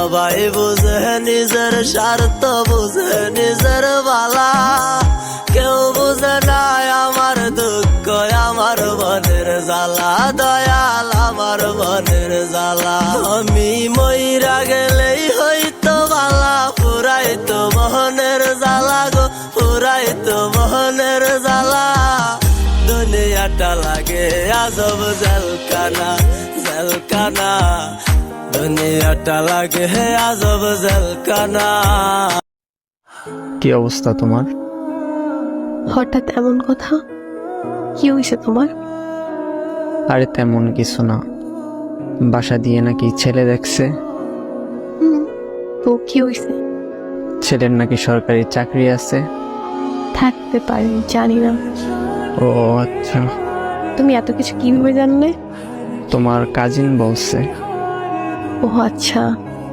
সবাই বুঝে নিজের স্বার্থ, বুঝে নিজের বালা, কেউ বুঝে না আমার দুঃখ, আমার মনের জ্বালা, দয়াল আমার মনের জ্বালা। আমি মইরা গেলেই হইতো বালা, পুরাইতো মোহনের জ্বালা গো, পুরাইতো মোহনের জ্বালা। দুনিয়াটা লাগে আজব জেলখানা, জেলখানা, দুনিয়াটা লাগে আজব জেলখানা। কি অবস্থা তোমার? হঠাৎ এমন কথা, কি হয়েছে তোমার? আরে তেমন কিছু না, বাসা দিয়ে নাকি ছেলে দেখছে। তো কি হয়েছে? ছেলের নাকি সরকারি চাকরি আছে। থাকতে পারে, জানি না। ও আচ্ছা, তুমি এত কিছু কিভাবে জানলে? তোমার কাজিন বলছে। ও আচ্ছা,